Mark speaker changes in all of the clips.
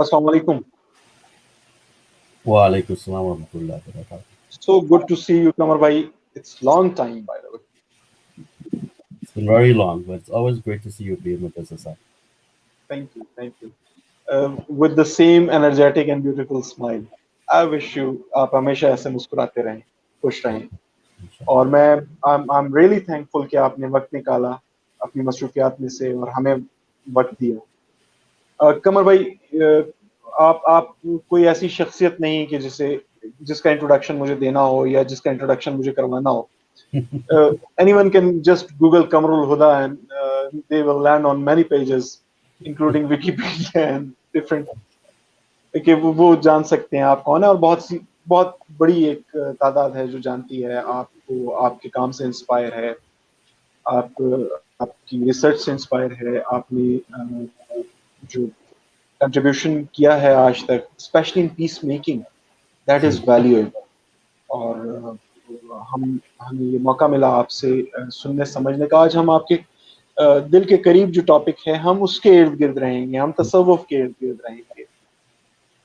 Speaker 1: Assalamu alaikum.
Speaker 2: Wa alaikum salam wa rahmatullahi wa barakatuh.
Speaker 1: So good to see you, Qamar bhai. It's long time, by the way.
Speaker 2: It's been very long, but it's always great to see you being with us, Asad.
Speaker 1: Thank you, thank you. With the same energetic and beautiful smile. I wish you आप हमेशा ऐसे मुस्कुराते रहें, खुश रहें. और मैं I'm really thankful कि आपने वक्त निकाला अपनी मसरूफियात में से और हमें वक्त दिया. कमर भाई, आप कोई ऐसी शख्सियत नहीं कि जिसका इंट्रोडक्शन मुझे देना हो या जिसका इंट्रोडक्शन मुझे करवाना हो. Anyone can just Google Qamar-ul Huda and they will land on many pages, including Wikipedia and different. कि वो जान सकते हैं आप कौन है, और बहुत बड़ी एक तादाद है जो जानती है आपको, आपके काम से इंस्पायर है, आपकी रिसर्च से इंस्पायर है, आपने जो कंट्रीब्यूशन किया है आज तक, specially in peace making, that is valuable. और हमें ये मौका मिला आपसे सुनने समझने का. आज हम आपके दिल के करीब जो टॉपिक है हम उसके इर्द गिर्द रहेंगे, हम तसव्वुफ के इर्द गिर्द रहेंगे.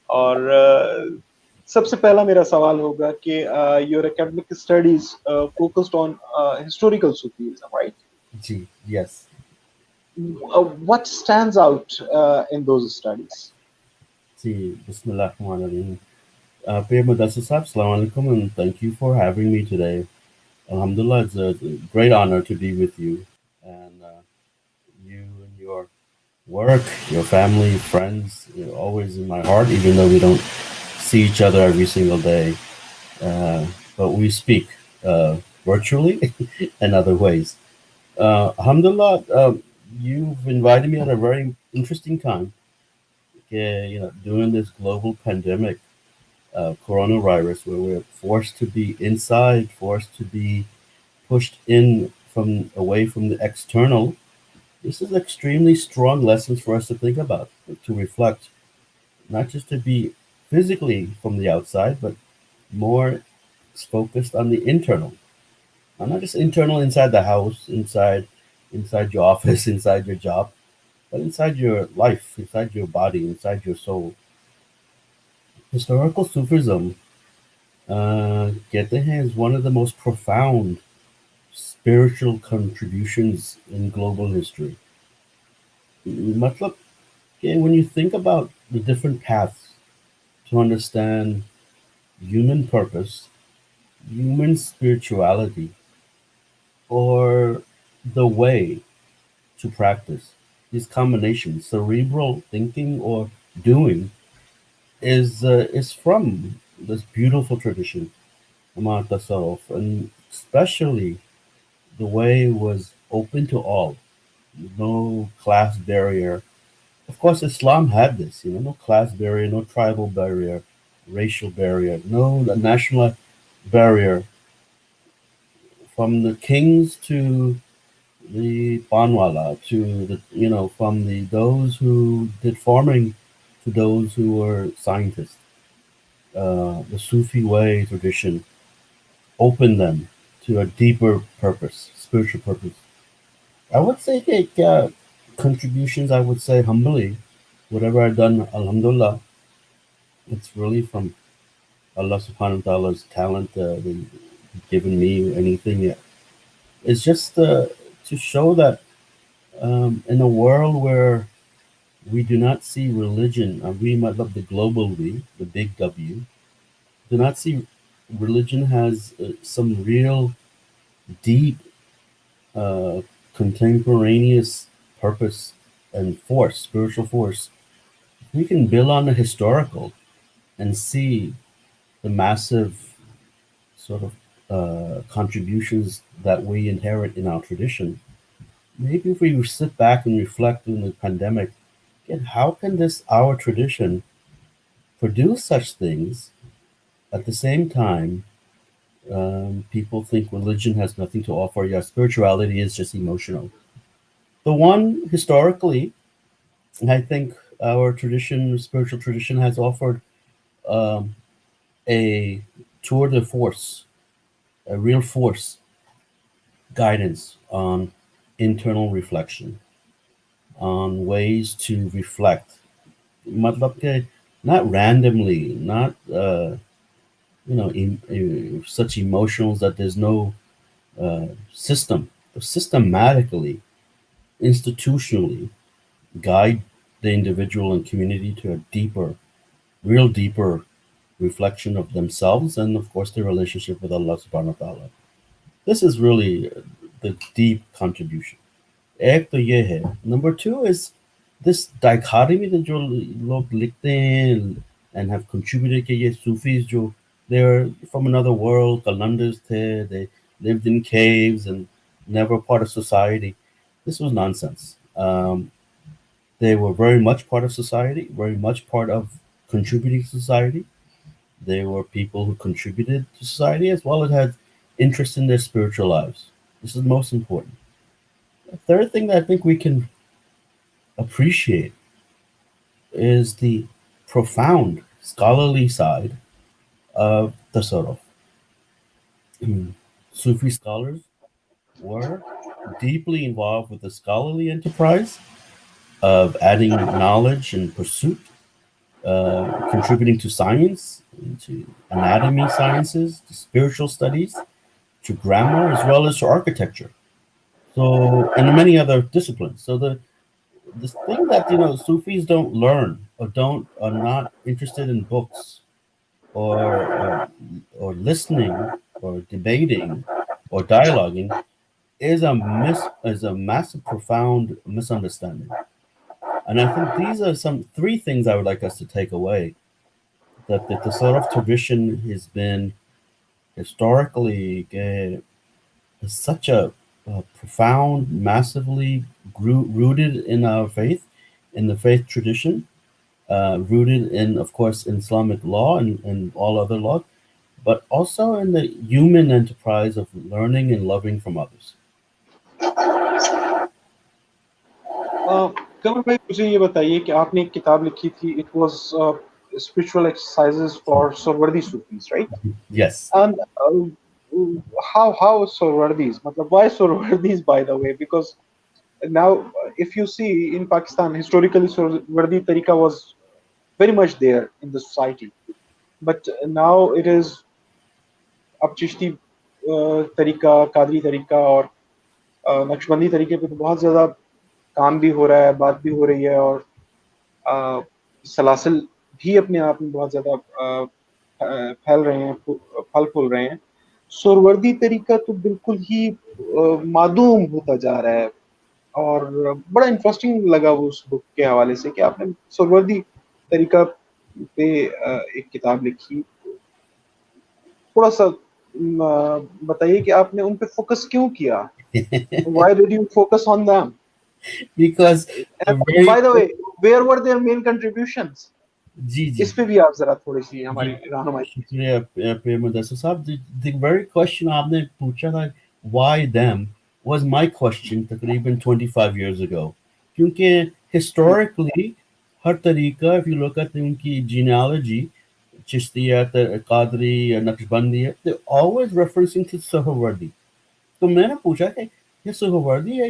Speaker 1: और सबसे पहला मेरा सवाल होगा कि your academic studies focused on historical Sufism, right?
Speaker 2: जी, yes.
Speaker 1: What stands out in those studies?
Speaker 2: जी, Bismillahirrahmanirrahim. Priya Mudassir Sahib, Assalamu alaikum, and thank you for having me today. Alhamdulillah, it's a great honor to be with you. And you and your work, your family, friends, you're always in my heart, even though we don't see each other every single day. But we speak virtually and other ways. Alhamdulillah, you've invited me at a very interesting time. During this global pandemic, coronavirus, where we're forced to be inside, forced to be pushed in from away from the external. This is extremely strong lessons for us to think about, to reflect, not just to be physically from the outside, but more focused on the internal. And not just internal inside the house, inside your office, inside your job, but inside your life, inside your body, inside your soul. Historical Sufism, कहते हैं, is one of the most profound spiritual contributions in global history. मतलब कि when you think about the different paths to understand human purpose, human spirituality, or the way to practice these combinations, cerebral thinking or doing, is from this beautiful tradition, Amat Tasawwuf, and especially the way was open to all, no class barrier. Of course, Islam had this, no class barrier, no tribal barrier, racial barrier, no national barrier. From the kings to the Banwala, to from the those who did farming to those who were scientists. The Sufi way tradition opened them to a deeper purpose, spiritual purpose. I would say that contributions, I would say humbly, whatever I've done, alhamdulillah, it's really from Allah subhanahu wa ta'ala's talent, given me anything. It's just to show that in a world where we do not see religion, we might love the global we, the big W, do not see religion has some real deep uh, contemporaneous purpose and force, spiritual force. We can build on the historical and see the massive sort of contributions that we inherit in our tradition. Maybe if we sit back and reflect on the pandemic, again, how can this our tradition produce such things at the same time? People think religion has nothing to offer. Yeah, spirituality is just emotional. The one historically, I think our tradition, spiritual tradition, has offered um, a tour de force, a real force guidance on internal reflection, on ways to reflect matlab ke not randomly, not such emotions that there's no system, systematically, institutionally guide the individual and community to a deeper, real deeper reflection of themselves and of course their relationship with Allah subhanahu wa ta'ala. This is really the deep contribution. एक तो ये है. Number two is this dichotomy that जो लोग लिखते हैं and have contributed कि ये Sufis जो they're from another world, Kalandars थे, they lived in caves and never part of society. This was nonsense. They were very much part of society, very much part of contributing to society. They were people who contributed to society as well as had interest in their spiritual lives. This is most important. The third thing that I think we can appreciate is the profound scholarly side of Tasawwuf. Sufi scholars were deeply involved with the scholarly enterprise of adding knowledge and pursuit, contributing to science, to anatomy sciences, to spiritual studies, to grammar, as well as to architecture. So, and many other disciplines. So the this thing that Sufis don't learn or don't are not interested in books or listening or debating or dialoguing is a massive profound misunderstanding. And I think these are some three things I would like us to take away, that the sort of tradition has been historically such a profound, massively rooted in our faith, in the faith tradition, rooted in, of course, Islamic law and all other law, but also in the human enterprise of learning and loving from others.
Speaker 1: कमर भाई मुझे ये बताइए कि आपने एक किताब लिखी थी, it was spiritual exercises for Suhrwardi Sufis, right?
Speaker 2: Yes.
Speaker 1: And how Suhrwardis, मतलब why Suhrwardis, by the way? Because now if you see in Pakistan historically Suhrwardi tariqa was very much there in the society, but now it is अब चिश्ती तरीका, कादरी तरीका और नक्शबंदी तरीके पे तो बहुत ज़्यादा काम भी हो रहा है, बात भी हो रही है, और सलासिल भी अपने आप में बहुत ज़्यादा फैल रहे हैं, फल फूल रहे हैं. सुहरवर्दी तरीका तो बिल्कुल ही मादूम होता जा रहा है, और बड़ा इंटरेस्टिंग लगा वो उस बुक के हवाले से कि आपने सुहरवर्दी तरीका पे एक किताब लिखी. थोड़ा सा बताइए कि आपने उन पे फोकस क्यों किया? Why did you focus on them?
Speaker 2: Because
Speaker 1: by the way, where were their main contributions?
Speaker 2: जी
Speaker 1: इस पे भी आप जरा थोड़ी सी हमारी रहनुमाई.
Speaker 2: शुक्रिया प्रिय मुदस्सिर साहब. The very question आपने पूछा था, why them, was my question तकरीबन 25 years ago. क्योंकि historically हर तरीका, if you look at उनकी genealogy, Chishtiya, Qadri, Naqshbandi, they're always referencing to Suhrwardi. तो मैंने पूछा कि ये Suhrwardi है,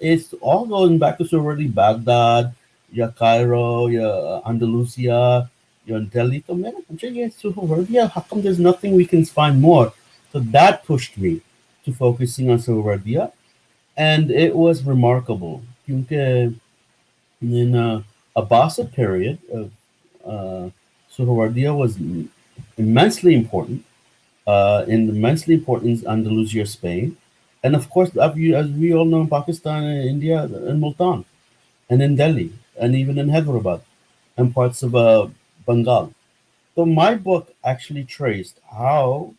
Speaker 2: it's all going back to Suhrwardi, Baghdad या Cairo या Andalusia या Delhi. तो मैंने पूछा ये Suhrwardi है, how come there's nothing we can find more? So that pushed me to focusing on Suhrwardi, and it was remarkable क्योंकि in Abbasid period of Suhrwardi was immensely important, immensely important in Andalusia, Spain, and of course, as we all know, in Pakistan and India, in Multan, and in Delhi, and even in Hyderabad, and parts of Bengal. So my book actually traced how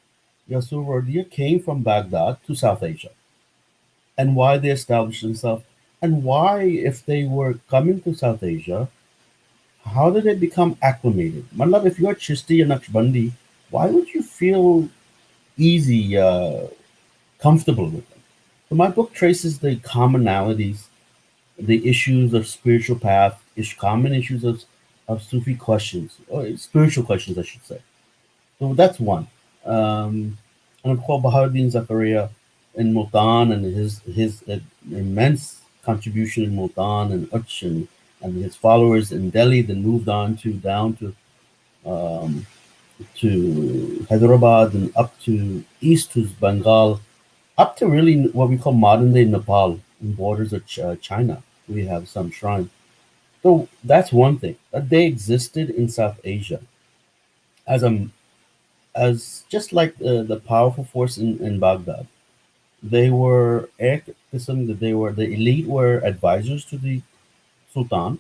Speaker 2: Suhrwardi came from Baghdad to South Asia, and why they established themselves, and why, if they were coming to South Asia, how did they become acclimated? Matlab, if you're Chishti and Naqshbandi, why would you feel easy, comfortable with them? So my book traces the commonalities, the issues of spiritual path, common issues of Sufi questions, or spiritual questions, I should say. So that's one. And of course, Baharuddin Zakaria in Multan and his immense contribution in Multan and Utch and his followers in Delhi then moved on to down um, to Hyderabad and up to east to Bengal, up to really what we call modern day Nepal, in borders of China. We have some shrines. So that's one thing. That they existed in South Asia as a as just like the powerful force in Baghdad. They were that they were the elite were advisors to the Sultan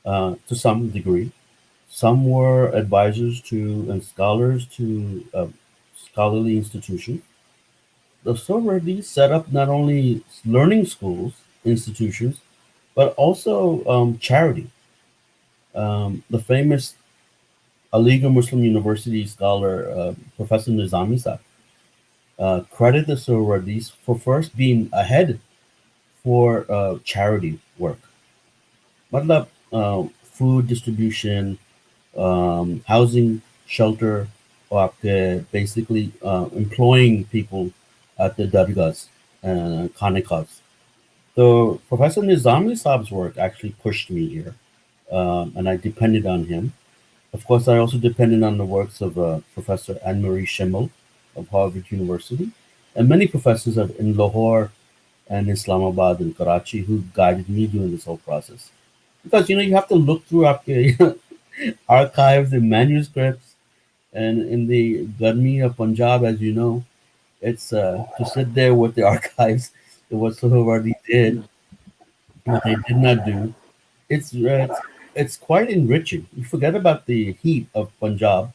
Speaker 2: to some degree. Some were advisors to and scholars to scholarly institutions. The Suhrwardi set up not only learning schools, institutions, but also charity. The famous Aligarh Muslim University scholar, Professor Nizami Sahib, credit the Suhrwardis for first being ahead for charity work. Matlab, food distribution, housing, shelter, or basically employing people at the dargahs and khanekahs. So Professor Nizami Saab's work actually pushed me here, and I depended on him. Of course, I also depended on the works of Professor Anne-Marie Schimmel of Harvard University, and many professors in Lahore and Islamabad and Karachi who guided me during this whole process. Because you have to look through archives and manuscripts, and in the Garmi of Punjab, as you know, it's to sit there with the archives, what Suhrawardi did, what they did not do. It's quite enriching. You forget about the heat of Punjab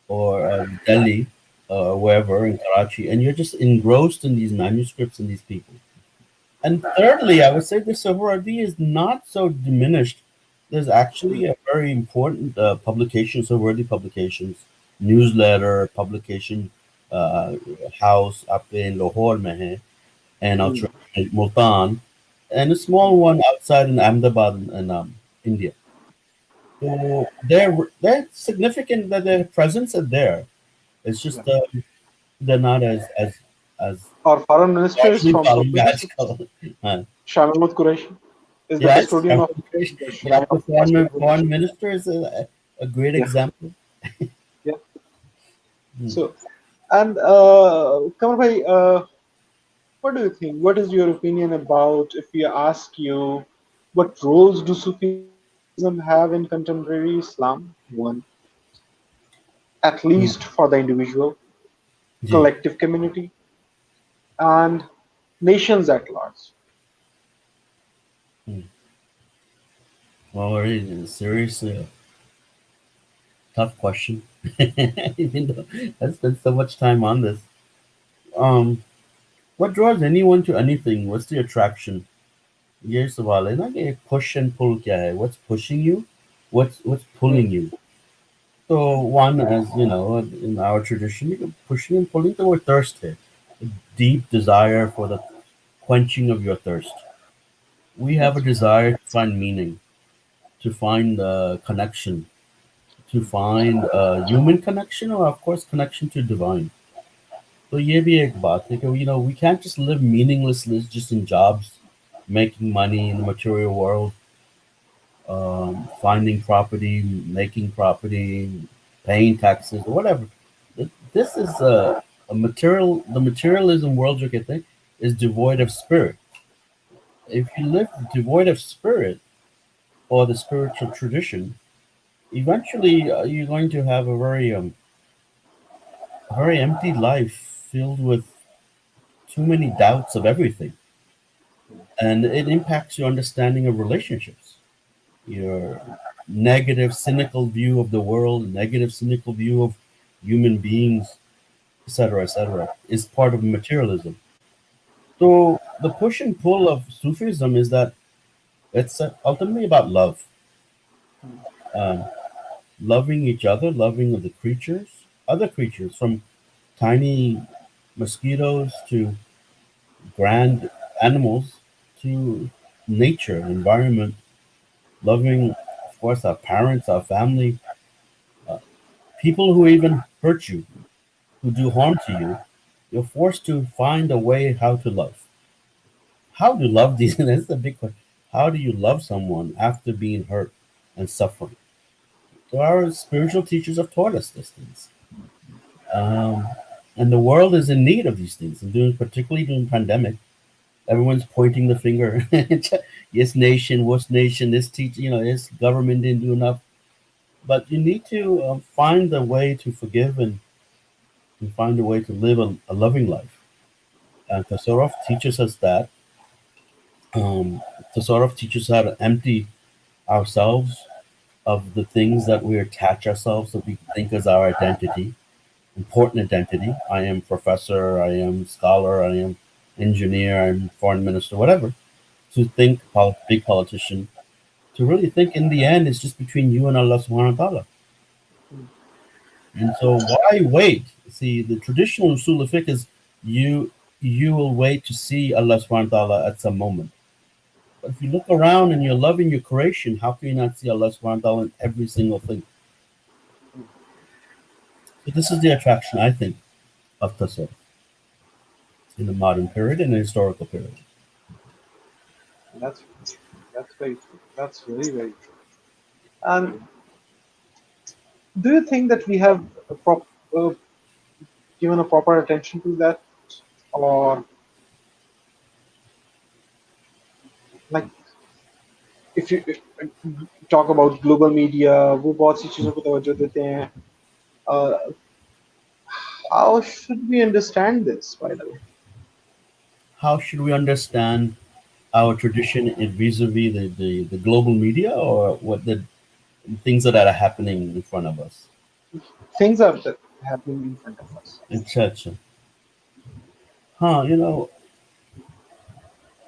Speaker 2: or Delhi or wherever in Karachi, and you're just engrossed in these manuscripts and these people. And thirdly, I would say the Suhrwardi is not so diminished. There's actually a very important publication, Suhrwardi publications, newsletter, publication uh, house up in Lahore mein hai, and also in Multan, and a small one outside in Ahmedabad in India. So they're significant that their presence are there. It's
Speaker 1: Yeah.
Speaker 2: just they're not as
Speaker 1: Our foreign minister is
Speaker 2: largely
Speaker 1: from
Speaker 2: following
Speaker 1: Sophia,
Speaker 2: the uh,
Speaker 1: Shamim Mahmud Qureshi is the
Speaker 2: Yes,
Speaker 1: custodian of the
Speaker 2: yeah,
Speaker 1: Shrine
Speaker 2: the
Speaker 1: of Master
Speaker 2: foreign
Speaker 1: Qureshi.
Speaker 2: minister is a great
Speaker 1: Yeah,
Speaker 2: example.
Speaker 1: yeah.
Speaker 2: Hmm.
Speaker 1: So, and Kamar bhai, what do you think? What is your opinion about if we ask you what roles do Sufism have in contemporary Islam? One, at least
Speaker 2: Hmm.
Speaker 1: for the individual,
Speaker 2: Ji.
Speaker 1: collective community, and nations at large.
Speaker 2: Hmm. Well, seriously, a tough question. Even though I spent so much time on this. Um, what draws anyone to anything? What's the attraction? ये सवाल है ना कि push and pull क्या है? What's pushing you? What's pulling you? So one, as you know, in our tradition, you can pushing and pulling the word thirst here. A deep desire for the quenching of your thirst. We have a
Speaker 1: Yes.
Speaker 2: desire to find meaning, to find connection, to find human connection, or of course connection to divine. So ये भी एक बात है कि we can't just live meaninglessly just in jobs, making money in the material world, finding property, making property, paying taxes, or whatever. This is a material. The materialism world you can think is devoid of spirit. If you live devoid of spirit or the spiritual tradition, eventually you're going to have a very empty life filled with too many doubts of everything, and it impacts your understanding of relationships, your negative, cynical view of the world, negative, cynical view of human beings, etc., is part of materialism. So the push and pull of Sufism is that it's ultimately about love, um, loving each other, loving of the creatures, other creatures, from tiny mosquitoes to grand animals to nature, environment, loving, of course, our parents, our family, uh, people who even hurt you, who do harm to you. You're forced to find a way how to love. How to love these? That's the big question. How do you love someone after being hurt and suffering? So our spiritual teachers have taught us these things. Um, and the world is in need of these things. And particularly during pandemic, everyone's pointing the finger. Yes, nation, what's nation? This teach, this government didn't do enough. But you need to find a way to forgive and find a way to live a loving life. And Tasawwuf teaches us that. Tasawwuf teaches how to empty ourselves of the things that we attach ourselves that we think is our identity, important identity. I am professor, I am scholar, I am engineer, I'm foreign minister, whatever. To think big politician, to really think in the end it's just between you and Allah subhanahu wa ta'ala. And so why wait? See, the traditional usul of fiqh is you will wait to see Allah subhanahu wa ta'ala at some moment. But if you look around and you're loving your creation, how can you not see Allah subhanahu wa ta'ala in every single thing? So this is the attraction, I think, of tasawwuf in the modern period and the historical period.
Speaker 1: That's that's very true. That's very very true. And do you think that we have uh, given a proper attention to that, or like if talk about global media, वो बहुत सी चीजों को तवज्जो देते हैं. Uh, how should we understand this, by the way?
Speaker 2: How should we understand our tradition vis-a-vis the global media, or what the things that are happening in front of us?
Speaker 1: Things are happening in front of us.
Speaker 2: Etc.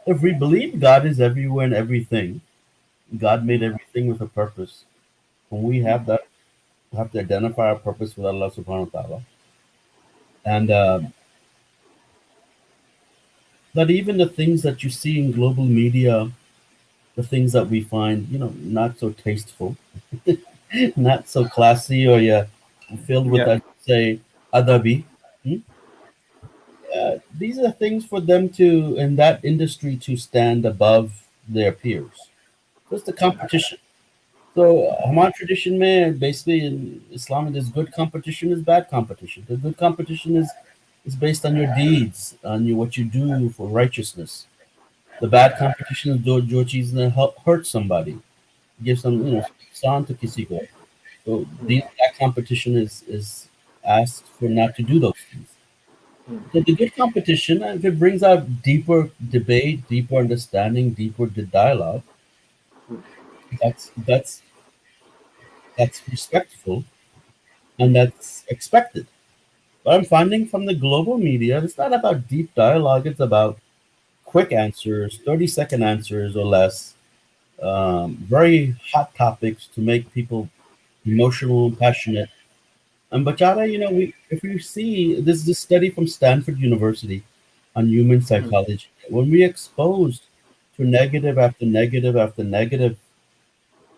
Speaker 2: If we believe God is everywhere and everything, God made everything with a purpose. When we have that, we have to identify our purpose with Allah subhanahu wa ta'ala. And that even the things that you see in global media, the things that we find, not so tasteful, not so classy, or filled with,
Speaker 1: Yeah.
Speaker 2: I say, adabi. These are things for them to, in that industry, to stand above their peers. What's the competition? So, Hamad tradition, mein, basically in Islam, there's good competition, is bad competition. The good competition is based on your deeds, on what you do for righteousness. The bad competition is jo cheez ne hurt somebody, give some, san to kisi ko. So that competition is asked for not to do those things. So the good competition, if it brings out deeper debate, deeper understanding, deeper dialogue, that's that's respectful and that's expected. But I'm finding from the global media, it's not about deep dialogue. It's about quick answers, 30-second answers or less, very hot topics to make people emotional and passionate. And Bachara, if you see, this is a study from Stanford University on human psychology. When we exposed to negative after negative after negative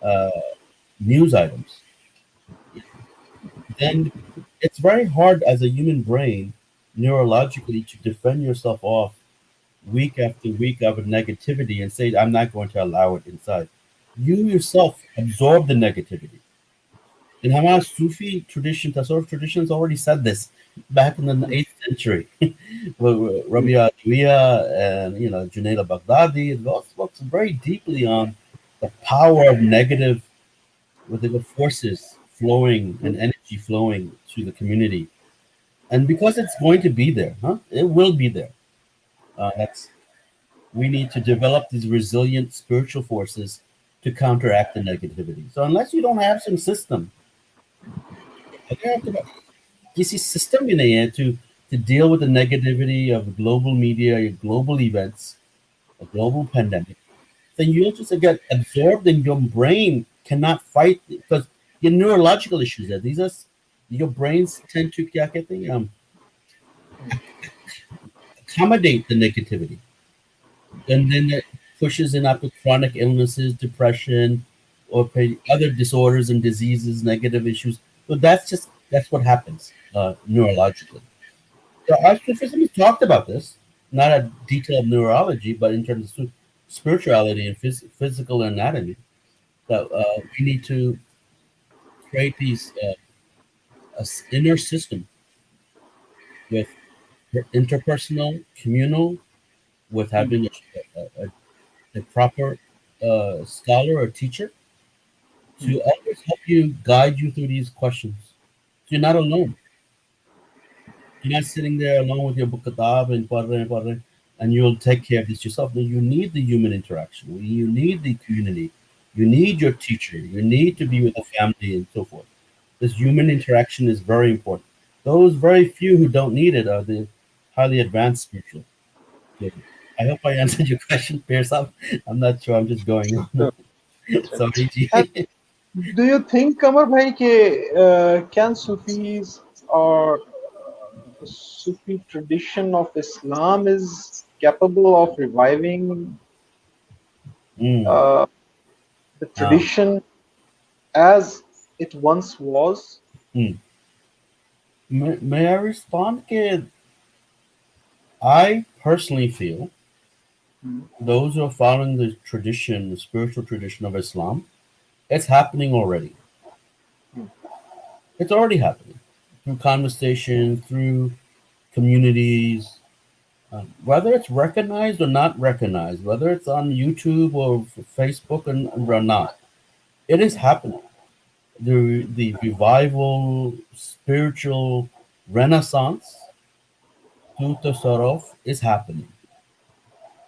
Speaker 2: uh, news items, then it's very hard as a human brain neurologically to defend yourself off week after week of negativity and say, I'm not going to allow it inside. You yourself absorb the negativity. In Hamas Sufi tradition, Tasawwuf traditions already said this back in the 8th century. Rabbi Adwiya and Junaid al-Baghdadi, those spoke very deeply on the power of negative, what they call forces flowing and energy flowing to the community. And because it's going to be there, it will be there. That's We need to develop these resilient spiritual forces to counteract the negativity. So unless you don't have some system, किसी system भी नहीं है to deal with the negativity of global media, global events, a global pandemic, then you'll just get absorbed and your brain cannot fight because your neurological issues are these are your brains tend to क्या कहते हैं, accommodate the negativity. And then it pushes in after chronic illnesses, depression, or other disorders and diseases, negative issues. So that's what happens neurologically. So our Sufism has talked about this, not a detailed neurology, but in terms of spirituality and physical anatomy, that we need to create these inner system with interpersonal, communal, with
Speaker 1: Hmm.
Speaker 2: having a proper scholar or teacher
Speaker 1: Hmm.
Speaker 2: to always help you guide you through these questions. So you're not alone. You're not sitting there alone with your book kitab and parre, and you'll take care of this yourself. No, you need the human interaction. You need the community. You need your teacher. You need to be with the family and so forth. This human interaction is very important. Those very few who don't need it are the highly advanced spiritual. So I hope I answered your question, Pierce. I'm not sure. I'm just going on.
Speaker 1: Sure.
Speaker 2: Sorry,
Speaker 1: And
Speaker 2: G.
Speaker 1: do you think, Kamar bhai, can Sufis or the Sufi tradition of Islam is capable of reviving
Speaker 2: Mm.
Speaker 1: uh, the
Speaker 2: Um,
Speaker 1: tradition as it once was?
Speaker 2: mm. May I respond? Kid? I personally feel
Speaker 1: Hmm.
Speaker 2: those who are following the tradition, the spiritual tradition of Islam, it's happening already.
Speaker 1: Hmm.
Speaker 2: It's already happening through conversation, through communities, whether it's recognized or not recognized, whether it's on YouTube or Facebook or not. It is happening. The revival, spiritual renaissance through Tasawwuf is happening.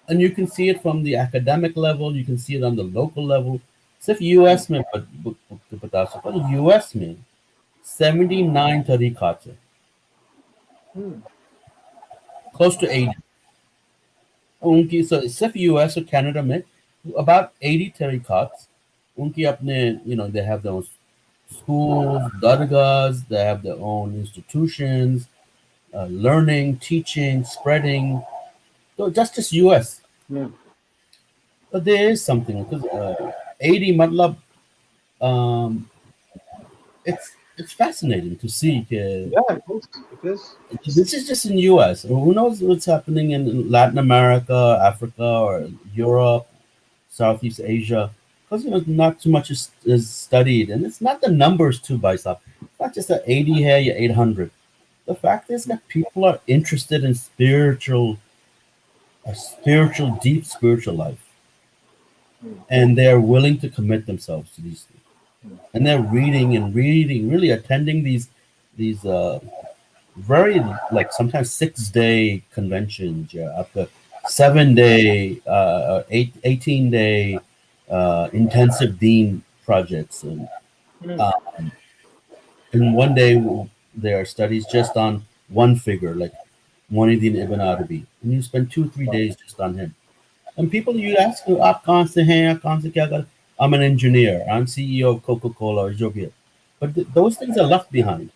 Speaker 2: And you can see it from the academic level, you can see it on the local level. सिर्फ US में बता सकता हूँ US में 79 तरीक़ात है,
Speaker 1: Hmm.
Speaker 2: close to 80 उनकी सिर्फ US और कनाडा में about 80 तरीक़ात उनकी अपने they have their own schools, dargahs, they have their own institutions, learning, teaching, spreading. So just US.
Speaker 1: Hmm.
Speaker 2: But there is something because 80 matlab, um, it's fascinating to see.
Speaker 1: Yeah, it is. It is.
Speaker 2: This is just in US. Who knows what's happening in Latin America, Africa, or Europe, Southeast Asia? Because not too much is studied, and it's not the numbers too, by some. It's not just a 80 here, you 800. The fact is that people are interested in deep spiritual life,
Speaker 1: Hmm.
Speaker 2: and they're willing to commit themselves to these things.
Speaker 1: Hmm.
Speaker 2: And they're reading and reading, really attending these very like sometimes 6 day conventions, yeah, after 7 day, 18 day intensive dean projects,
Speaker 1: Hmm.
Speaker 2: uh, and one day there are studies just on one figure, like Muinuddin Ibn Arabi, and you spend 2 3 days just on him. And people you ask, "Aap kahan se hain? Aap kahan se kya kar?" I'm an engineer. I'm CEO of Coca-Cola or Jogia. But those things are left behind.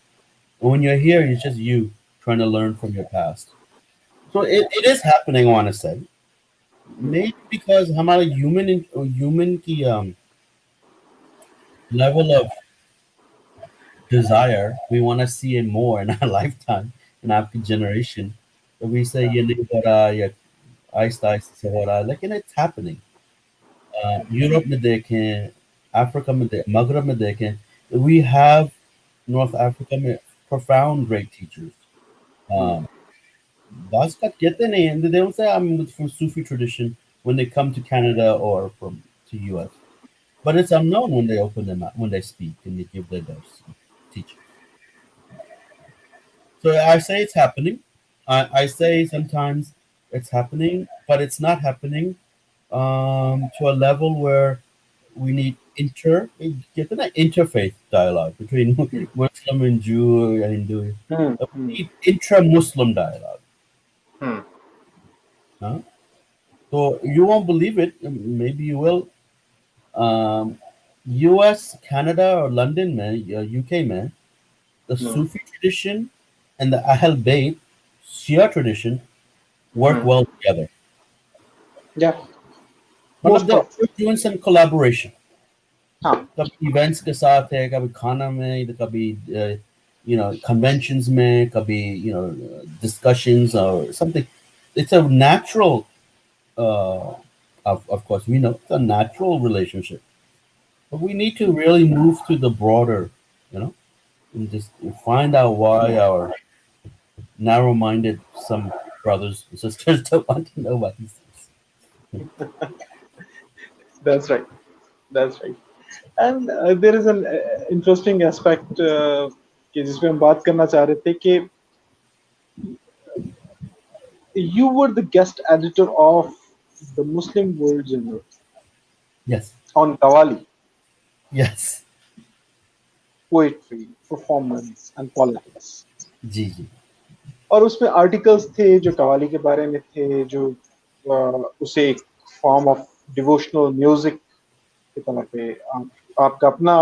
Speaker 2: And when you're here, it's just you trying to learn from your past. So it is happening, I want to say.
Speaker 1: Hmm.
Speaker 2: Maybe because हमारा human की level of desire, we want to see it more in our lifetime, in our generation. So we say
Speaker 1: Yeah.
Speaker 2: ये नहीं हो रहा या आहिस्ता आहिस्ता से हो रहा है, लेकिन it's happening. यूरोप में देखें, अफ्रीका में मगरब में देखें, we have North Africa में profound great teachers.
Speaker 1: Hmm.
Speaker 2: Um, Baskat कहते नहीं, and they don't say I'm from Sufi tradition when they come to Canada or from to US. But it's unknown when they open them up, when they speak and they give their dars, teach. So I say it's happening. I say sometimes it's happening, but it's not happening to a level where we need get an interfaith dialogue between Muslim and Jew and Hindu.
Speaker 1: Hmm.
Speaker 2: We
Speaker 1: Hmm.
Speaker 2: need intra-Muslim dialogue.
Speaker 1: Hmm.
Speaker 2: Huh? So you won't believe it. Maybe you will. Um, U.S., Canada, or London, man, UK, man, the
Speaker 1: Hmm.
Speaker 2: Sufi tradition and the Ahl Bayt Shia tradition work
Speaker 1: Hmm.
Speaker 2: well together.
Speaker 1: Yeah.
Speaker 2: मतलब
Speaker 1: Most
Speaker 2: they're
Speaker 1: of.
Speaker 2: always doing some collaboration.
Speaker 1: Huh.
Speaker 2: कभी events के साथ है, कभी खाना में, कभी conventions में, कभी discussions or something. It's a natural uh, Of course, we know it's a natural relationship, but we need to really move to the broader, you know, and just find out why our narrow-minded some brothers and sisters don't want to know about these things.
Speaker 1: That's right. That's right. And there is an interesting aspect कि जिसमें हम बात करना चाह रहे थे कि you were the guest editor of the Muslim World Journal
Speaker 2: Yes,
Speaker 1: on Kawali,
Speaker 2: yes,
Speaker 1: poetry, performance, and politics.
Speaker 2: Gigi.
Speaker 1: और उसमें आर्टिकल्स थे जो कवाली के बारे में थे, जो उसे एक फॉर्म ऑफ डिवोशनल म्यूजिक की तरह पे आपका अपना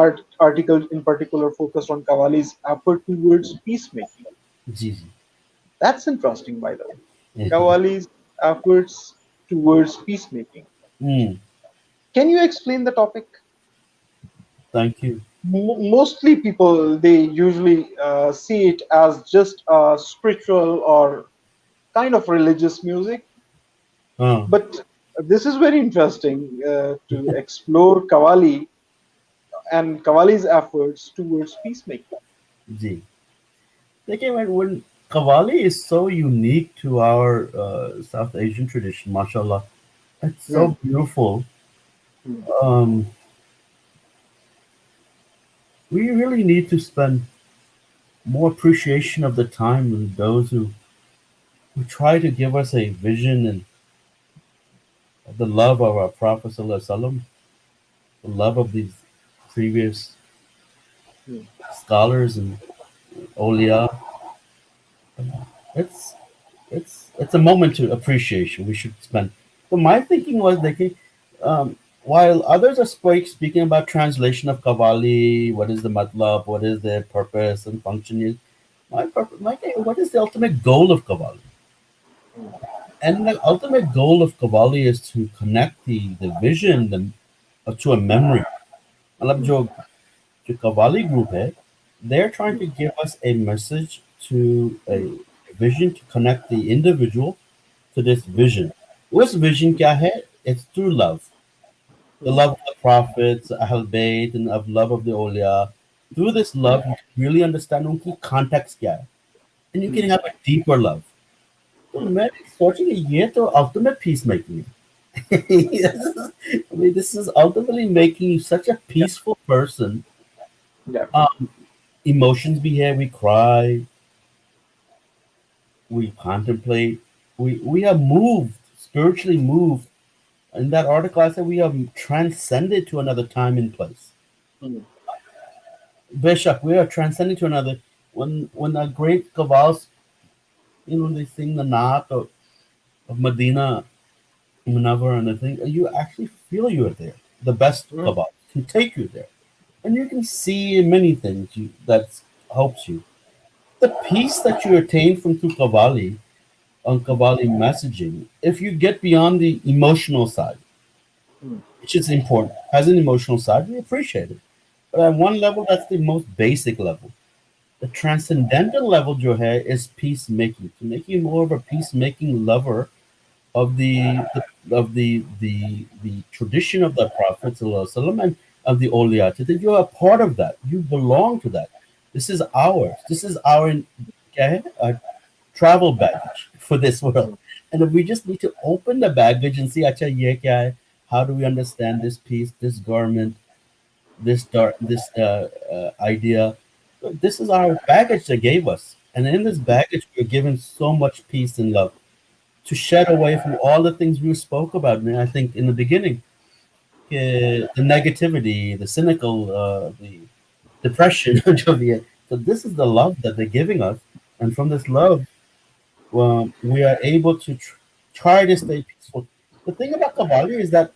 Speaker 1: article in particular focused on qawwalis effort towards peace making.
Speaker 2: Gigi.
Speaker 1: That's interesting, by the way.
Speaker 2: Mm.
Speaker 1: Kawali's efforts towards peacemaking. Can you explain the topic?
Speaker 2: Thank you.
Speaker 1: Mostly people, they usually see it as just spiritual or kind of religious music,
Speaker 2: Uh,
Speaker 1: but this is very interesting to explore Kawali and Kawali's efforts towards peacemaking.
Speaker 2: Gee. Thinking when Kawali is so unique to our South Asian tradition, mashallah, it's
Speaker 1: Hmm.
Speaker 2: so beautiful.
Speaker 1: Hmm.
Speaker 2: Um, we really need to spend more appreciation of the time with those who try to give us a vision and of the love of our Prophet Sallallahu Alaihi Wasallam, the love of these previous
Speaker 1: Hmm.
Speaker 2: scholars and awliya. It's it's a moment to appreciation. We should spend. So my thinking was that while others are speaking about translation of Kavali, what is the matlab, what is their purpose and function is, what is the ultimate goal of Kavali? And the ultimate goal of Kavali is to connect the vision to a memory. मतलब
Speaker 1: Hmm.
Speaker 2: जो Kavali group है, they're trying to give us a message to a vision to connect the individual to this vision. What's vision क्या है? It's through love. The
Speaker 1: Hmm.
Speaker 2: love of the prophets, Ahl Bayt, and of love of the awliya. Through this love, you can really understand उनकी context क्या है. And you
Speaker 1: Hmm.
Speaker 2: can have a deeper love. तो मैं सोची कि ये तो ultimate peacemaking है. I mean, this is ultimately making you such a peaceful person.
Speaker 1: Yeah.
Speaker 2: Emotions be here, we cry, we contemplate, we are moved, spiritually moved. In that article, I said we are transcended to another time and place.
Speaker 1: Hmm.
Speaker 2: Bishop, we are transcended to another. When the great Kabbals, they sing the Naat of Medina, Munawwar, and the thing, you actually feel you're there. The best
Speaker 1: Hmm.
Speaker 2: Kabbal can take you there. And you can see many things that helps you. The peace that you attain from through Kavali on Kavali messaging, if you get beyond the emotional side,
Speaker 1: Hmm.
Speaker 2: which is important, has an emotional side, we appreciate it. But at one level, that's the most basic level. The transcendental level, Joher, is peacemaking, to make you more of a peacemaking lover of the tradition of the Prophet ﷺ and of the awliya, that you're a part of that. You belong to that. This is ours. This is our travel baggage for this world. And if we just need to open the baggage and see, acha, ye kya hai? How do we understand this piece, this garment, this idea? So this is our baggage they gave us. And in this baggage, we're given so much peace and love to shed away from all the things we spoke about. And I think in the beginning, the negativity, the cynical, the depression. So this is the love that they're giving us, and from this love, we are able to try to stay peaceful. The thing about Kavali is that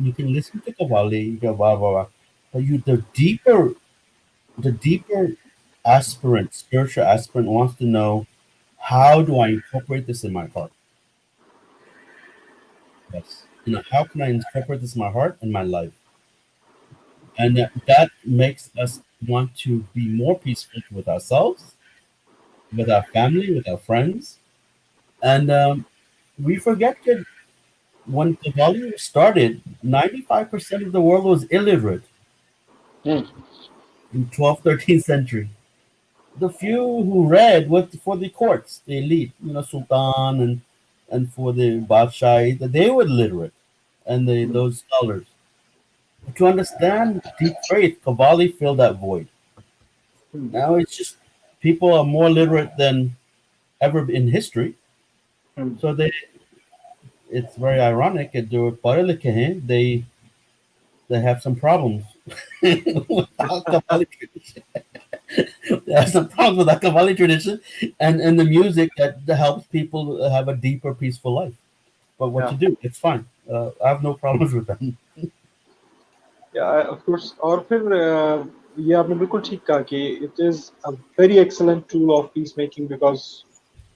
Speaker 2: you can listen to Kavali, you go blah blah blah, but the deeper aspirant, spiritual aspirant wants to know how do I incorporate this in my heart. Yes. How can I incorporate this in my heart and my life? And that makes us want to be more peaceful with ourselves, with our family, with our friends. And we forget that when Kawali started, 95% of the world was illiterate
Speaker 1: Hmm.
Speaker 2: in 12th, 13th century. The few who read was for the courts, the elite, Sultan and for the Badshah, they were literate, and
Speaker 1: Hmm.
Speaker 2: those scholars. But to understand deep faith, Kawali filled that void.
Speaker 1: Hmm.
Speaker 2: Now it's just people are more literate than ever in history,
Speaker 1: Hmm.
Speaker 2: so it's very ironic that जो पढ़े लिखे हैं, they have some problems with our Qamari tradition. They have some problems with our Qamari tradition and the music that helps people have a deeper, peaceful life. But what
Speaker 1: Yeah.
Speaker 2: you do, it's fine. I have no problems with them.
Speaker 1: Yeah, of course. और फिर ये आपने बिल्कुल ठीक कहा कि it is a very excellent tool of peacemaking because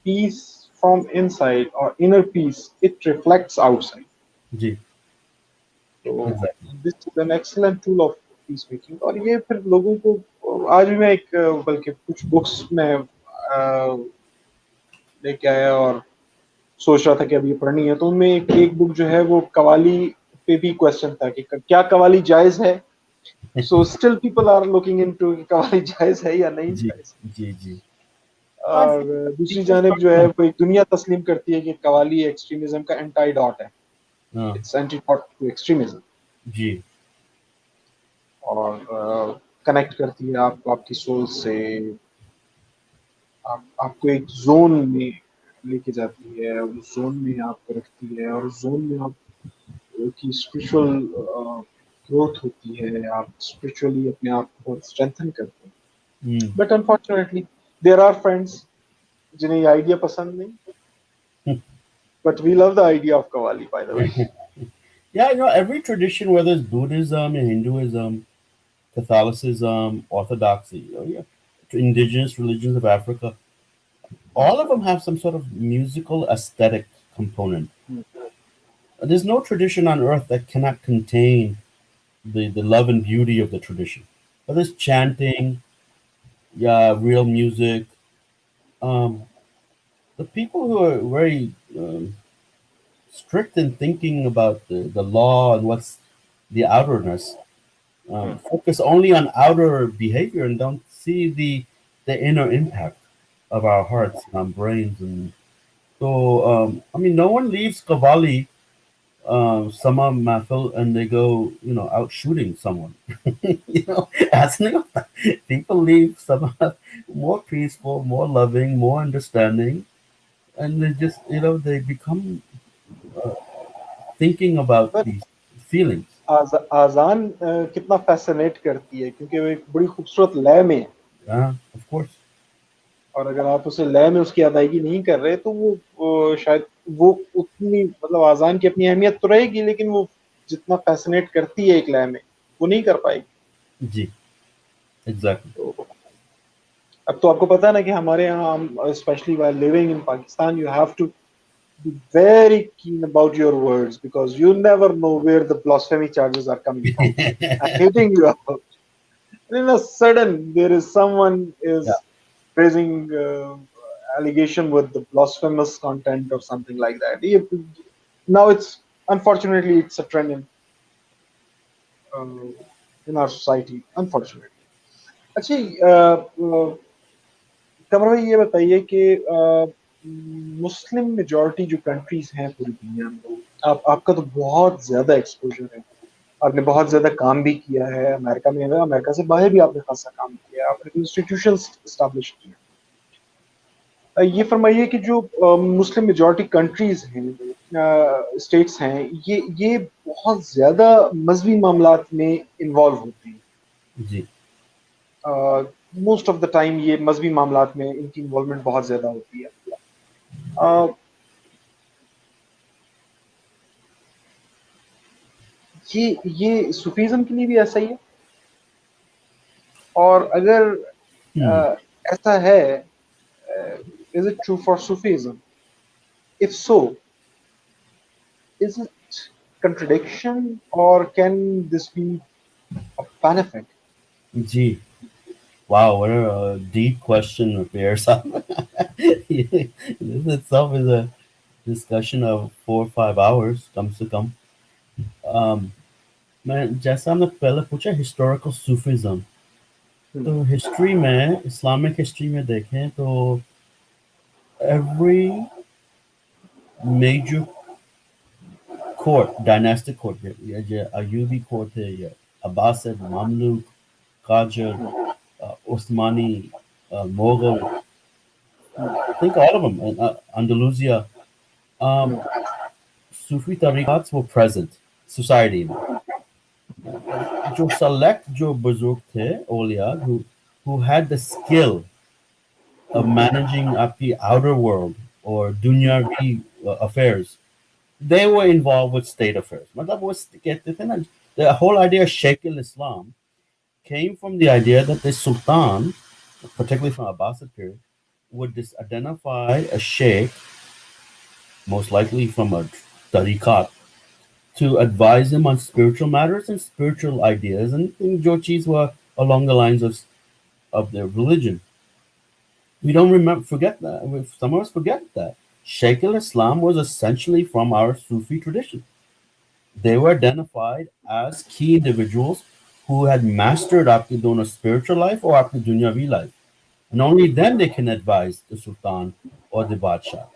Speaker 1: peace from inside or inner peace it reflects outside.
Speaker 2: Ji,
Speaker 1: So
Speaker 2: exactly.
Speaker 1: this is an excellent tool of peacemaking. और ये फिर लोगों को आज भी मैं एक बल्कि कुछ बुक्स में लेके आया और सोच रहा था कि अब ये पढ़नी है तो उनमें एक बुक जो है वो कवाली पे भी क्वेश्चन था कि क्या कवाली जायज है. So still people are looking into qawwali जायज है या नहीं
Speaker 2: जी,
Speaker 1: जायज.
Speaker 2: जी, जी.
Speaker 1: और दूसरी
Speaker 2: People's
Speaker 1: जानब जो है
Speaker 2: personal.
Speaker 1: वो एक दुनिया तस्लीम करती है कि कवाली एक्सट्रीमिज्म का एंटाईडॉट है.
Speaker 2: Uh,
Speaker 1: it's antidote to extremism.
Speaker 2: जी,
Speaker 1: और कनेक्ट करती है आपको आपकी सोल से. आपको एक जोन में लेके जाती है और उस जोन में आपको रखती है और उस जोन में आप की स्पिरिचुअल ग्रोथ होती है. आप स्पिरिचुअली अपने आप को बहुत स्ट्रेंथन करते हैं.
Speaker 2: mm.
Speaker 1: But unfortunately there are friends जिन्हें ये आइडिया पसंद नहीं. But we love the idea of qawwali by the way.
Speaker 2: Yeah, every tradition, whether it's Buddhism, Hinduism, Catholicism, Orthodoxy, yeah, indigenous religions of Africa, all of them have some sort of musical aesthetic component. There's no tradition on earth that cannot contain the love and beauty of the tradition. Whether it's chanting, yeah, real music, um, the people who are very strict in thinking about the law and what's the outerness focus only on outer behavior and don't see the inner impact of our hearts and our brains. And so, I mean, no one leaves Kavali, Sama Mafil, and they go, out shooting someone. As people leave Sama more peaceful, more loving, more understanding, and they just, they become thinking about
Speaker 1: but
Speaker 2: these feelings.
Speaker 1: आजान कितना fascinate करती है क्योंकि वो एक बड़ी खूबसूरत लय में है.
Speaker 2: Yeah, of course.
Speaker 1: और अगर आप उसे लय में उसकी अदायगी नहीं कर रहे तो वो शायद वो उतनी मतलब आजान की अपनी अहमियत तो रहेगी लेकिन वो जितना फैसिनेट करती है एक लय में वो नहीं कर पाएगी.
Speaker 2: G, exactly.
Speaker 1: तो अब तो आपको पता है ना कि हमारे यहाँ हम specially while living in Pakistan you have to be very keen about your words because you never know where the blasphemy charges are coming from and hitting you out. And in a sudden, there is someone is
Speaker 2: Yeah.
Speaker 1: raising allegation with the blasphemous content or something like that. Now it's unfortunately it's a trend in our society. Unfortunately. अच्छा कमर भाई ये बताइए कि Muslim majority जो countries हैं पूरी दुनिया में आपका तो बहुत ज्यादा एक्सपोजर है. आपने बहुत ज्यादा काम भी किया है अमेरिका में. अमेरिका से बाहर भी आपने खासा काम किया है. आपने इंस्टीट्यूशंस एस्टैब्लिश किए. ये फरमाइए कि जो मुस्लिम मेजॉरिटी कंट्रीज हैं स्टेट्स हैं ये बहुत ज्यादा मजहबी मामलात में इन्वॉल्व होते हैं.
Speaker 2: G.
Speaker 1: Most of the time ये मजहबी मामलात में इनकी इन्वॉल्वमेंट बहुत ज्यादा होती है. अ, ये सूफीज्म के लिए भी ऐसा ही है. और अगर
Speaker 2: Hmm.
Speaker 1: ऐसा है is it true for Sufism. If so is it contradiction or can this be a benefit?
Speaker 2: G. Wow, what a deep question, Bears. This itself is discussion of 4 or 5 hours कम से कम. um, मैं जैसा हमने पहले पूछा historical Sufism, तो history में Islamic history में देखें तो every major court, dynastic court, या Ayubi court है या Abbasid, Mamluk, Qajar, Osmani, Mughal, I think all of them, and Andalusia, um, Sufi tariqats were present society में. जो select जो बुजुर्ग थे औलिया who had the skill of managing आपकी outer world or dunyavi affairs, they were involved with state affairs. मतलब वो कहते थे ना, the whole idea of Sheikh al-Islam came from the idea that the Sultan, particularly from Abbasid period, would identify a sheikh, most likely from a tariqat, to advise him on spiritual matters and spiritual ideas, and jo cheez were along the lines of their religion. We don't forget that. Some of us forget that. Sheikh al-Islam was essentially from our Sufi tradition. They were identified as key individuals who had mastered आपकी दोनों spiritual life or आपकी dunyavi life. And only then they can advise the Sultan or the Badshah.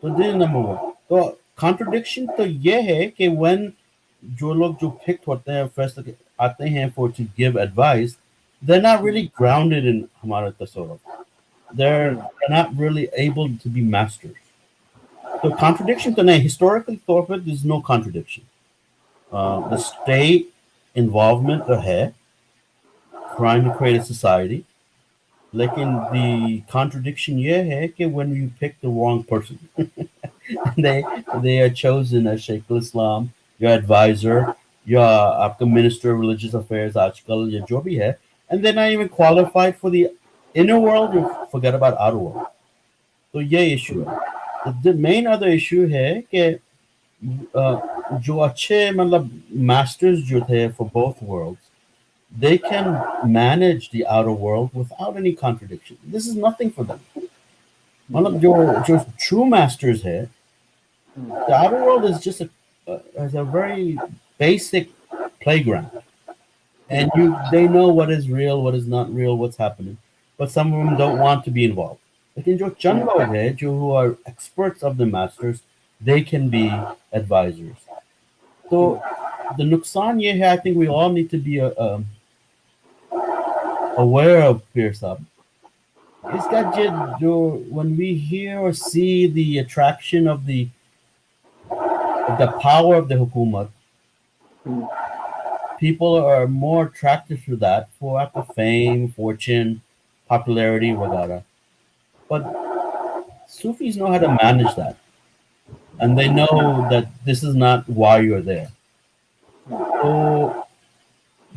Speaker 2: So this is number one. So contradiction तो ये है कि when जो लोग जो picked होते हैं first आते हैं for to give advice, they're not really grounded in हमारा tasawwuf. They're not really able to be masters. So contradiction तो नहीं, historically तौर पर there's no contradiction. The state involvement तो है, trying to create a society. लेकिन the contradiction ये है कि when you pick the wrong person, they are chosen as Sheikh al-Islam, your advisor, your आपका minister of religious affairs आजकल या जो भी है, and they're not even qualified for the inner world. You forget about outer world. तो ये issue है. The main other issue है कि जो अच्छे मतलब masters जो थे for both worlds, they can manage the outer world without any contradiction. This is nothing for them. मतलब जो true masters है, the outer world is just a very basic playground, and they know what is real, what is not real, what's happening, but some of them don't want to be involved. लेकिन जो चंद लोग हैं जो who are experts of the masters, they can be advisors. So the नुकसान ये है, I think we all need to be aware of Pierce Up. It's got when we hear or see the attraction of the power of the hukumat, people are more attracted to that for after fame, fortune, popularity, whatever. But Sufis know how to manage that, and they know that this is not why you're there. So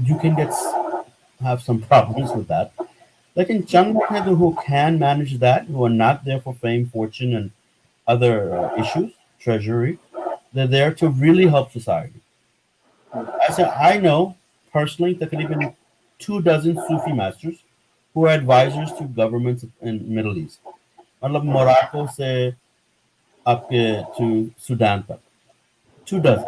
Speaker 2: you can have some problems with that. Like in Chand who can manage that, who are not there for fame, fortune, and other issues, treasury, they're there to really help society. I know personally takriban 24 Sufi masters who are advisors to governments in Middle East. मतलब Morocco से आपके to Sudan तक. 24.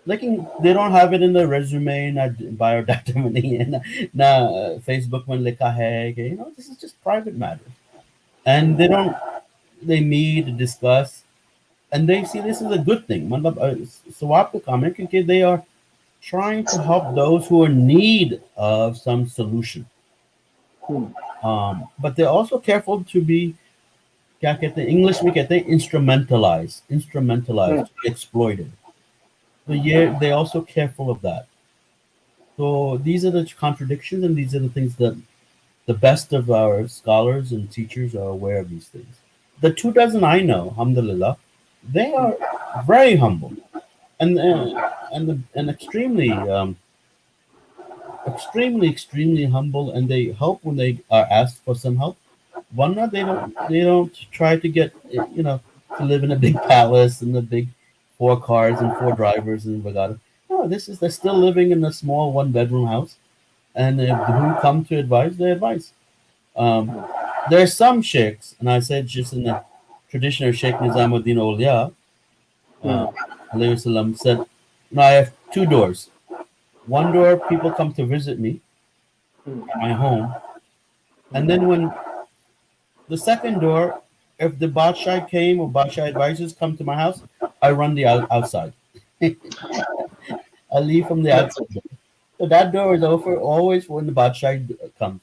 Speaker 2: लेकिन they don't have it in their resume, ना biodata में नहीं है, ना Facebook में लिखा है कि this is just private matters, and they meet, discuss, and they see this as a good thing. मतलब सवाब का काम है क्योंकि they are trying to help those who are in need of some solution. But they're also careful to be क्या कहते हैं English में कहते हैं instrumentalized, exploited. So they're also careful of that. So these are the contradictions, and these are the things that the best of our scholars and teachers are aware of these things. The 2 dozen I know, alhamdulillah, they are very humble and extremely extremely humble, and they help when they are asked for some help. One, they don't try to get to live in a big palace and the big 4 cars and 4 drivers and bagada. No, they're still living in a small 1-bedroom house, and who come to advise, they advise. There are some sheikhs, and I said just in the tradition of Sheikh Nizamuddin Awliya, uh,
Speaker 1: Hmm.
Speaker 2: alayhi salam, said, "No, I have two doors. One door, people come to visit me
Speaker 1: Hmm.
Speaker 2: at my home, and
Speaker 1: Hmm.
Speaker 2: then when the second door, if the Badshah came or Badshah advisors come to my house, I run the outside. I leave from the
Speaker 1: That's
Speaker 2: outside
Speaker 1: it.
Speaker 2: door. So that door is open always when the Badshah comes.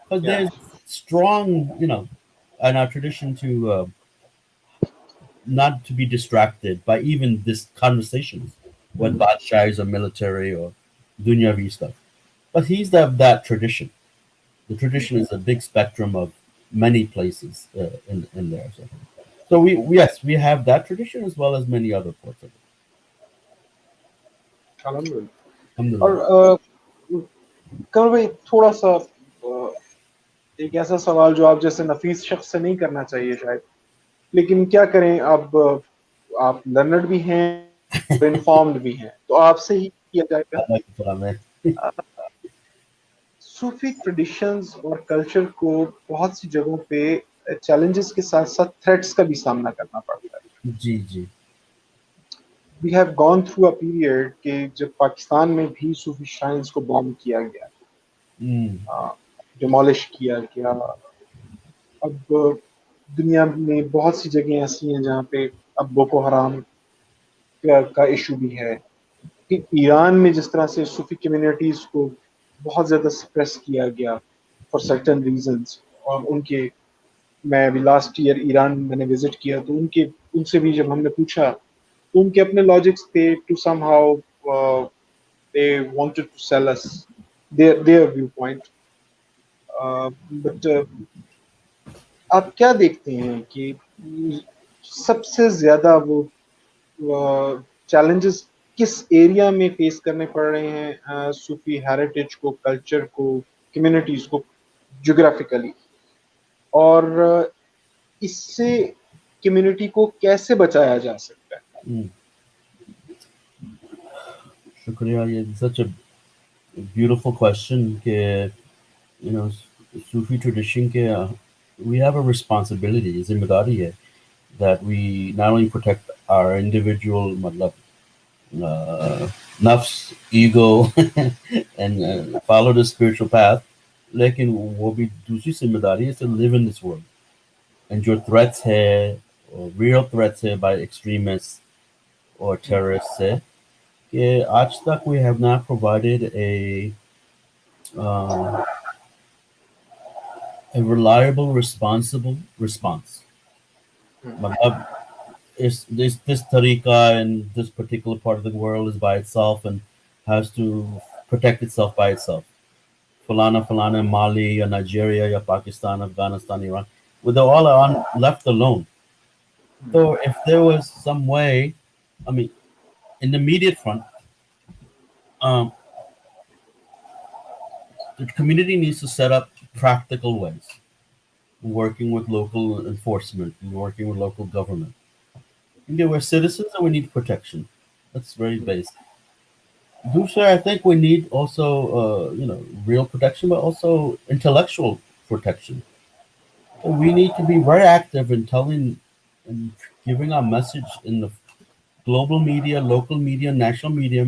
Speaker 2: Because
Speaker 1: Yeah.
Speaker 2: there's strong, in our tradition to not to be distracted by even this conversations with Badshahs or military or dunyavi stuff. But he's of that tradition. The tradition is a big spectrum of many places in there. So yes, we have that tradition as well as many other parts of it.
Speaker 1: अल्हम्दुलिल्लाह।
Speaker 2: Alhamdulillah.
Speaker 1: और कमर भाई थोड़ा सा एक ऐसा सवाल जो आप जैसे नफीस शख्स से नहीं करना चाहिए शायद, लेकिन क्या करें अब, आप लर्नड भी हैं और इन्फॉर्म्ड भी हैं, तो आपसे ही किया जाएगा।
Speaker 2: Allah Ta'ala.
Speaker 1: सूफी ट्रेडिशंस और कल्चर को बहुत सी जगहों पे चैलेंजेस के साथ साथ थ्रेट्स का भी सामना करना पड़ता है।
Speaker 2: जी जी।
Speaker 1: We have gone through a period कि जब पाकिस्तान में भी सूफी श्राइन्स को बॉम्ब किया गया,
Speaker 2: Mm.
Speaker 1: डिमोलिश किया गया। अब दुनिया में बहुत सी जगह ऐसी हैं जहाँ पे अब बोको हराम का इशू भी है कि ईरान में जिस तरह से सूफी कम्युनिटीज को बहुत ज़्यादा सप्रेस किया गया फॉर सर्टेन रीजंस। और उनके, मैं अभी लास्ट ईयर ईरान मैंने विजिट किया तो उनसे भी जब हमने पूछा तो उनके अपने लॉजिक्स थे to somehow they wanted to sell us their view point. But आप क्या देखते हैं कि सबसे ज्यादा वो चैलेंजेस किस एरिया में फेस करने पड़ रहे हैं सूफी हेरिटेज को, कल्चर को, कम्युनिटीज को ज्योग्राफिकली, और इससे कम्युनिटी को कैसे बचाया जा सकता है?
Speaker 2: Mm. Shukriya. It's such a beautiful question. Ke, Sufi tradition ke, we have a responsibility, zimmedari hai, that we not only protect our individual matlab, nafs, ego, and follow the spiritual path. लेकिन वो भी दूसरी जिम्मेदारी है to live in this world. And your threats है, or real threats है by extremists or terrorists है, कि आज तक we have not provided uh, a reliable, responsible response. मतलब this tariqa in this particular part of the world is by itself and has to protect itself by itself. Falana, Mali, or Nigeria, or Pakistan, Afghanistan, Iran, well, they're all left alone. So if there was some way, I mean, in the immediate front, um, the community needs to set up practical ways, working with local enforcement, and working with local government. Okay, we're citizens and we need protection. That's very basic. Dusha, I think we need also, real protection, but also intellectual protection. We need to be very active in telling and giving our message in the global media, local media, national media.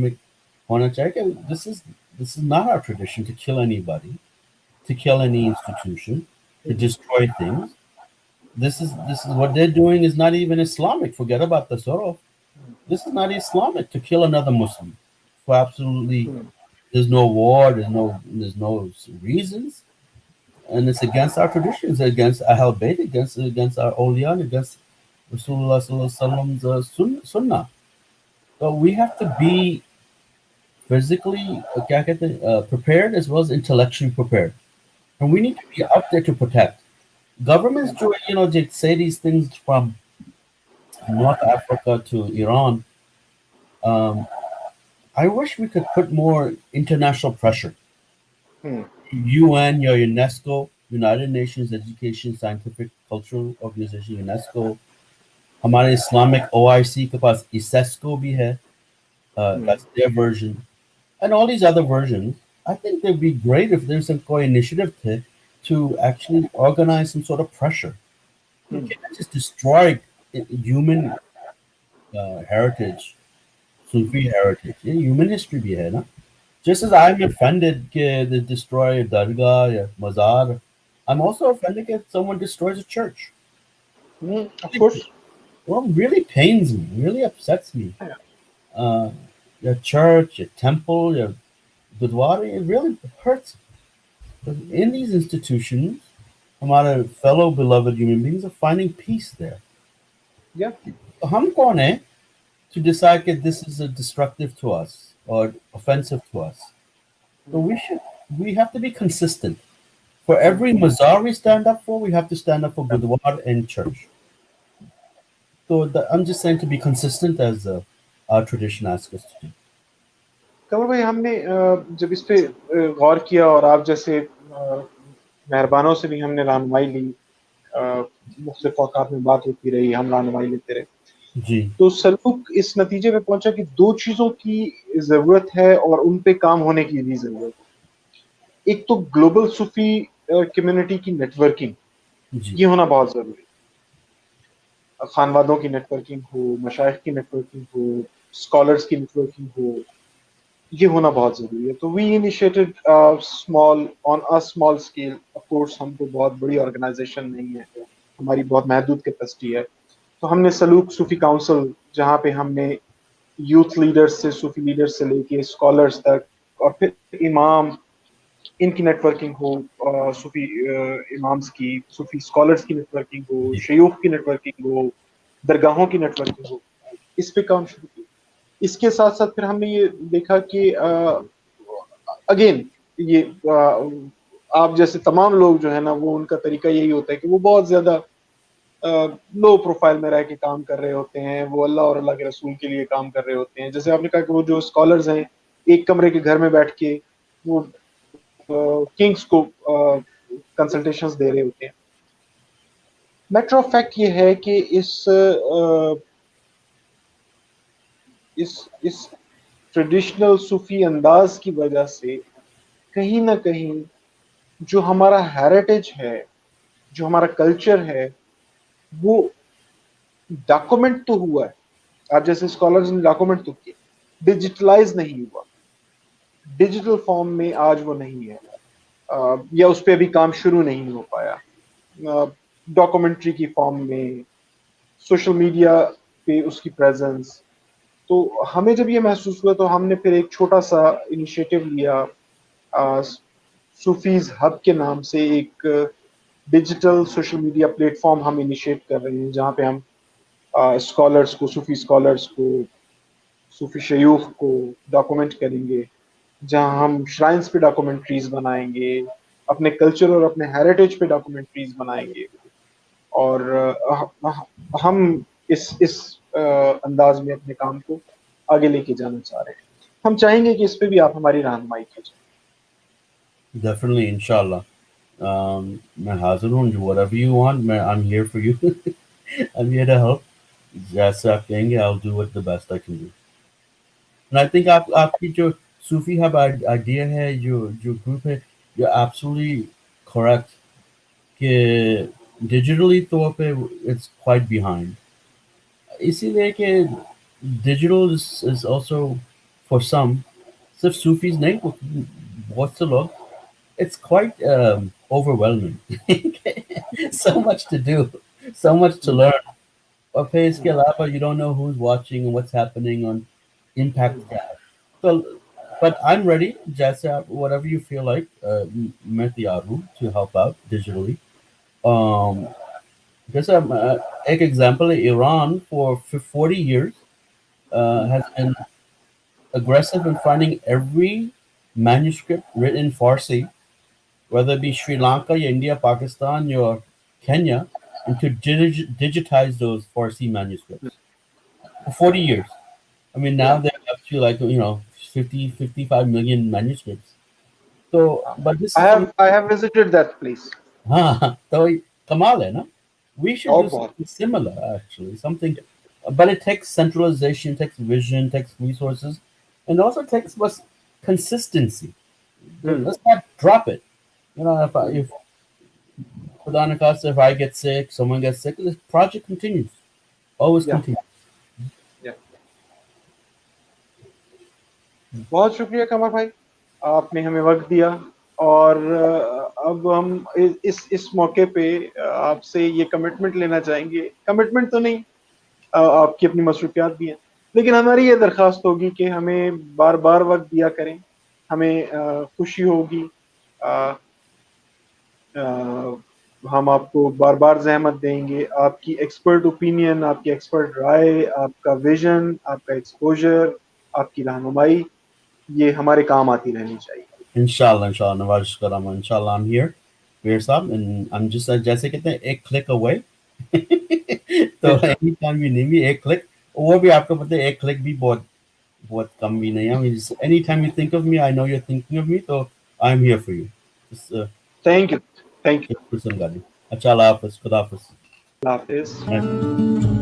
Speaker 2: होना चाहिए कि this is not our tradition to kill anybody, to kill any institution, to destroy things. This is what they're doing is not even Islamic. Forget about the Sorov. This is not Islamic to kill another Muslim. For absolutely, there's no war, there's no reasons, and it's against our traditions, against Ahl Bayt, against our awliya, against Rasulullah Sallallahu Alaihi Wasallam's sunnah. So we have to be physically prepared as well as intellectually prepared, and we need to be out there to protect. Governments do, they say these things from North Africa to Iran. Um, I wish we could put more international pressure. UN, your UNESCO, United Nations Education, Scientific, Cultural Organization, UNESCO. हमारे Islamic OIC के पास ISESCO भी है. That's their version. And all these other versions. I think it'd be great if there's some kind of initiative to actually organize some sort of pressure You can't just destroy human heritage, Sufi heritage. ये human history भी है ना. Just as I'm offended कि they destroy dargah या mazar, I'm also offended if someone destroys a church.
Speaker 1: Of course.
Speaker 2: Well, really pains me, really upsets me. Uh, your church, your temple, your gurdwara, it really hurts. But in these institutions, our fellow beloved human beings are finding peace there.
Speaker 1: Yeah.
Speaker 2: So हम कौन है to decide that this is destructive to us or offensive to us? So we have to be consistent. For every mazar we stand up for, we have to stand up for gurdwara and church. So I'm just saying to be consistent as our tradition asks us to do.
Speaker 1: कमल भाई, हमने जब इस पे गौर किया और आप जैसे मेहरबानों से भी हमने रहनुमाई ली, मुख्तलिफ औकात में बात होती रही, हम रहनुमाई लेते रहे,
Speaker 2: जी
Speaker 1: तो सलूक इस नतीजे पे पहुंचा कि दो चीजों की जरूरत है और उन पे काम होने की भी जरूरत है. एक तो ग्लोबल सूफी कम्युनिटी की नेटवर्किंग,
Speaker 2: जी
Speaker 1: ये होना बहुत जरूरी है. खानवादों की नेटवर्किंग हो, मशाइख की नेटवर्किंग हो, स्कॉलर्स की नेटवर्किंग हो, ये होना बहुत जरूरी है. तो we initiated small on a small scale. Of course हम तो बहुत बड़ी ऑर्गेनाइजेशन नहीं है, हमारी बहुत महदूद कैपेसिटी है. तो हमने सलूक सूफी काउंसिल, जहाँ पे हमने यूथ लीडर्स से, सूफी लीडर्स से लेके स्कॉलर्स तक, और फिर इमाम, इनकी नेटवर्किंग हो, सूफी इमाम्स की, सूफी स्कॉलर्स की नेटवर्किंग हो,
Speaker 2: जी
Speaker 1: शयूख की नेटवर्किंग हो, दरगाहों की नेटवर्किंग हो, इस पे काम शुरू किया. इसके साथ साथ फिर हमने ये देखा कि अगेन ये आप जैसे तमाम लोग जो है ना, वो उनका तरीका यही होता है कि वो बहुत ज्यादा लो प्रोफाइल में रह के काम कर रहे होते हैं, वो अल्लाह और अल्लाह के रसूल के लिए काम कर रहे होते हैं. जैसे आपने कहा कि वो जो स्कॉलर्स हैं, एक कमरे के घर में बैठ के वो किंग्स को कंसल्टेशंस दे रहे होते हैं. मैटर ऑफ फैक्ट ये है कि इस ट्रेडिशनल सूफी अंदाज की वजह से कहीं ना कहीं जो हमारा हेरिटेज है, जो हमारा कल्चर है, वो डॉक्यूमेंट तो हुआ है. आप जैसे स्कॉलर्स ने डॉक्यूमेंट तो किए, डिजिटलाइज नहीं हुआ, डिजिटल फॉर्म में आज वो नहीं है, या उस पर अभी काम शुरू नहीं हो पाया. डॉक्यूमेंट्री की फॉर्म में, सोशल मीडिया पे उसकी प्रेजेंस. तो हमें जब ये महसूस हुआ तो हमने फिर एक छोटा सा इनिशिएटिव लिया. सूफीज हब के नाम से एक डिजिटल सोशल मीडिया प्लेटफॉर्म हम इनिशिएट कर रहे हैं, जहाँ पे हम स्कॉलर्स को, सूफी स्कॉलर्स को, सूफी शयूख को डॉक्यूमेंट करेंगे, जहाँ हम श्राइन्स पे डॉक्यूमेंट्रीज बनाएंगे, अपने कल्चर और अपने हेरिटेज पे डॉक्यूमेंट्रीज बनाएंगे. और हम इस अंदाज में अपने काम को आगे लेके जाना चाह रहे हैं. हम चाहेंगे कि इस पे भी आप हमारी रहनुमाई कीजिए.
Speaker 2: definitely inshallah. मैं हाजिर हूँ. Whatever you want, I'm here for you. I'm here to help. जैसे आप कहेंगे, I'll do it the best I can do. And I think आपकी जो सूफी हब आइडिया है, जो ग्रुप है, you're absolutely correct कि digitally तौर पे it's quite behind. इसीलिए कि digital is also for some, सिर्फ सूफीज नहीं, बहुत से लोग, it's quite overwhelming. So much to do, so much to learn. और फिर इसके अलावा you don't know who's watching and what's happening on impact क्या है. So, but I'm ready. जैसे आप, whatever you feel like, मैं तैयार हूँ to help out digitally. Um, जैसे एक example है, Iran for 40 years has been aggressive in finding every manuscript written in Farsi, whether it be Sri Lanka, India, Pakistan, or Kenya, and to digitize those Farsi manuscripts for 40 years. I mean, now
Speaker 1: Yeah.
Speaker 2: they're up to like, 50, 55 million manuscripts. So, but this
Speaker 1: I
Speaker 2: is
Speaker 1: have I have visited that place.
Speaker 2: so Kamal hai na? We should
Speaker 1: और
Speaker 2: do
Speaker 1: बहुत.
Speaker 2: something similar, actually. Something, but it takes centralization, takes vision, takes resources, and also takes what's consistency. Let's not drop it. If Khuda na khasta, if I get sick, someone gets sick, the project continues. Always
Speaker 1: या
Speaker 2: continues.
Speaker 1: या बहुत शुक्रिया कमर भाई, आपने हमें वक्त दिया। और अब हम इस मौके पे आपसे ये कमिटमेंट लेना चाहेंगे, कमिटमेंट तो नहीं, आपकी अपनी मसरूफियात भी हैं, लेकिन हमारी ये दरख्वास्त होगी कि हमें बार बार वक्त दिया करें। हमें खुशी होगी, अ, अ, हम आपको बार बार जहमत देंगे। आपकी एक्सपर्ट ओपिनियन, आपकी एक्सपर्ट राय, आपका विजन, आपका एक्सपोजर, आपकी रहनुमाई, ये हमारे काम आती रहनी चाहिए।
Speaker 2: Inshallah, inshallah, Nawaz Karama, inshallah, I'm here, Veer Saab, and I'm just जैसे कहते हैं एक click away. तो
Speaker 1: इंशाल्लाह।
Speaker 2: Any time you need me, एक क्लिक, वो भी आपको पता है, एक क्लिक भी बहुत बहुत कम भी नहीं है। Any time you think of me, I know you are thinking of me, तो I am here for you.
Speaker 1: Thank you, thank you.
Speaker 2: अच्छा, अल्लाह हाफिज, खुदा हाफिज।
Speaker 1: अल्लाह हाफिज।
Speaker 2: Nice.